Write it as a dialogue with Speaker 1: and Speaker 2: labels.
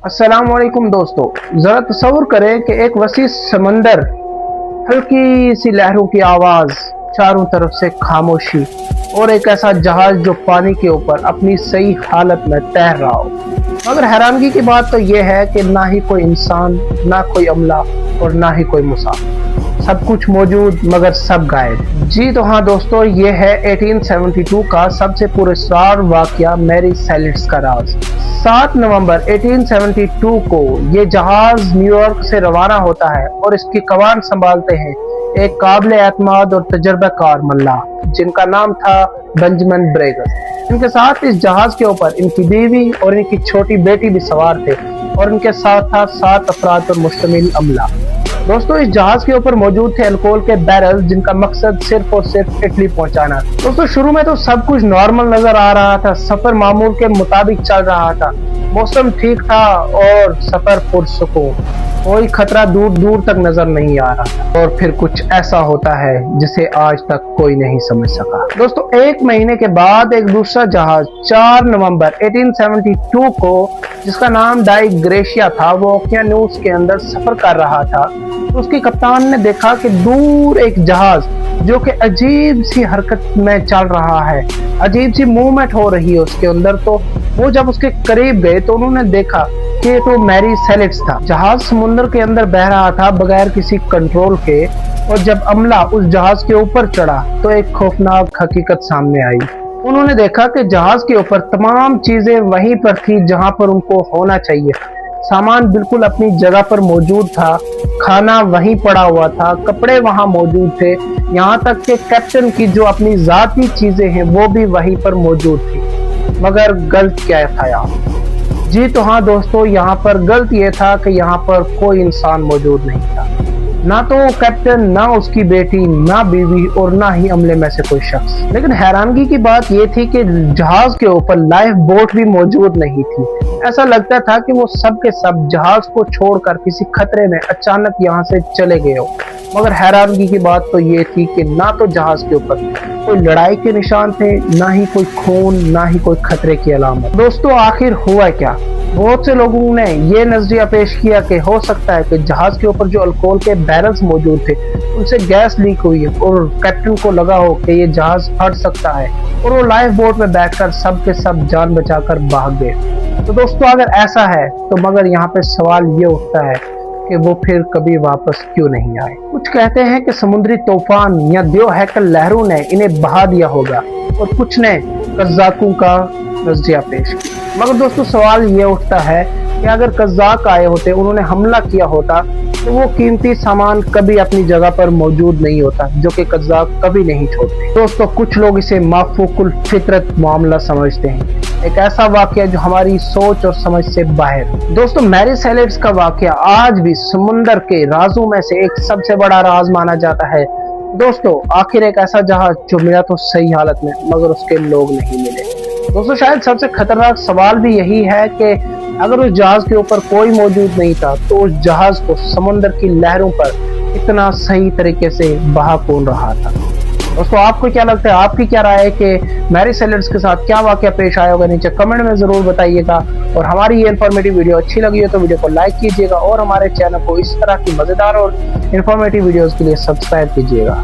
Speaker 1: अस्सलाम वालेकुम दोस्तों, जरा तसव्वुर करें कि एक वसी समंदर, हल्की सी लहरों की आवाज, चारों तरफ से खामोशी और एक ऐसा जहाज जो पानी के ऊपर अपनी सही हालत में तैर रहा हो। मगर हैरानगी की बात तो यह है कि ना ही कोई इंसान, ना कोई अमला और ना ही कोई मुसाफिर, सब कुछ मौजूद मगर सब गायब। जी तो हाँ दोस्तों, ये है 1872 का सबसे पुरस्कार वाकया मैरी सेलिट्स का राज। 7 नवंबर 1872 को ये जहाज न्यूयॉर्क से रवाना होता है और इसकी कमान संभालते हैं एक काबिल एतमाद और तजर्बाकार मल्लाह जिनका नाम था बेंजामिन ब्रेगर। इनके साथ इस जहाज के ऊपर इनकी बीवी और इनकी छोटी बेटी भी सवार थे और इनके साथ था 7 अफराद पर मुश्तमिल अमला। दोस्तों, इस जहाज के ऊपर मौजूद थे अल्कोहल के बैरल जिनका मकसद सिर्फ और सिर्फ इटली पहुंचाना। दोस्तों, शुरू में तो सब कुछ नॉर्मल नजर आ रहा था, सफर मामूल के मुताबिक चल रहा था, मौसम ठीक था और सफर पुरसुकून, कोई खतरा दूर दूर तक नजर नहीं आ रहा। और फिर कुछ ऐसा होता है जिसे आज तक कोई नहीं समझ सका। दोस्तों, एक महीने के बाद एक दूसरा जहाज 4 नवंबर 1872 को, जिसका नाम डाई ग्रेशिया था, वो ओकियानूस के अंदर सफर कर रहा था। तो उसके कप्तान ने देखा कि दूर एक जहाज जो कि अजीब सी हरकत में चल रहा है, अजीब सी मूवमेंट हो रही है उसके अंदर। तो वो जब उसके करीब गए तो उन्होंने देखा कि तो मैरी सेलिट्स था। जहाज समुद्र के अंदर बह रहा था बगैर किसी कंट्रोल के, और जब अमला उस जहाज के ऊपर चढ़ा तो एक खौफनाक हकीकत सामने आई। उन्होंने देखा कि जहाज के ऊपर तमाम चीजें वहीं पर थी जहां पर उनको होना चाहिए। सामान बिल्कुल अपनी जगह पर मौजूद था, खाना वहीं पड़ा हुआ था, कपड़े वहां मौजूद थे, यहाँ तक कि कैप्टन की जो अपनी जाती चीजें हैं वो भी वहीं पर मौजूद थी। मगर गलत क्या था यहाँ? जी तो हाँ दोस्तों, यहाँ पर गलत ये था कि यहाँ पर कोई इंसान मौजूद नहीं था, ना तो कैप्टन, ना उसकी बेटी, ना बीवी और ना ही अमले में से कोई शख्स। लेकिन हैरानगी की बात यह थी कि जहाज के ऊपर लाइफ बोट भी मौजूद नहीं थी। ऐसा लगता था कि वो सब के सब जहाज को छोड़कर किसी खतरे में अचानक यहाँ से चले गए हो। मगर हैरानगी की बात तो ये थी कि ना तो जहाज के ऊपर कोई लड़ाई के निशान थे, ना ही कोई खून, ना ही कोई खतरे की अलामत। दोस्तों, आखिर हुआ क्या? बहुत से लोगों ने ये नजरिया पेश किया कि हो सकता है कि जहाज के ऊपर जो अल्कोहल के बैरल्स मौजूद थे उनसे गैस लीक हुई और कैप्टन को लगा हो कि ये जहाज फट सकता है और वो लाइफ बोट में बैठकर सब के सब जान बचाकर भाग गए। तो दोस्तों, अगर ऐसा है तो मगर यहाँ पे सवाल ये उठता है कि वो फिर कभी वापस क्यों नहीं आए। कुछ कहते हैं कि समुद्री तूफान या दो हैकल लहरों ने इन्हें बहा दिया होगा और कुछ ने कज़ाकों का नजरिया पेश किया। मगर दोस्तों, सवाल ये उठता है कि अगर कज़ाक आए होते, उन्होंने हमला किया होता, तो वो कीमती सामान कभी अपनी जगह पर मौजूद नहीं होता, जो कि कज़ाक कभी नहीं छोड़ते। दोस्तों, कुछ लोग इसे माफूकुल फितरत मामला समझते हैं, एक ऐसा वाकया जो हमारी सोच और समझ से बाहर। दोस्तों, मैरी सेलिट्स का वाकया आज भी समुंदर के राजों में से एक सबसे बड़ा राज माना जाता है। दोस्तों, आखिर एक ऐसा जहाज जो मिला तो सही हालत में, मगर उसके लोग नहीं मिले। दोस्तों, शायद सबसे खतरनाक सवाल भी यही है कि अगर उस जहाज के ऊपर कोई मौजूद नहीं था तो उस जहाज को समुद्र की लहरों पर इतना सही तरीके से बहा कौन रहा था? दोस्तों, आपको क्या लगता है? आपकी क्या राय है कि मैरी सेलिट्स के साथ क्या वाकया पेश आया होगा? नीचे कमेंट में जरूर बताइएगा। और हमारी ये इन्फॉर्मेटिव वीडियो अच्छी लगी हो तो वीडियो को लाइक कीजिएगा और हमारे चैनल को इस तरह की मजेदार और इन्फॉर्मेटिव वीडियोस के लिए सब्सक्राइब कीजिएगा।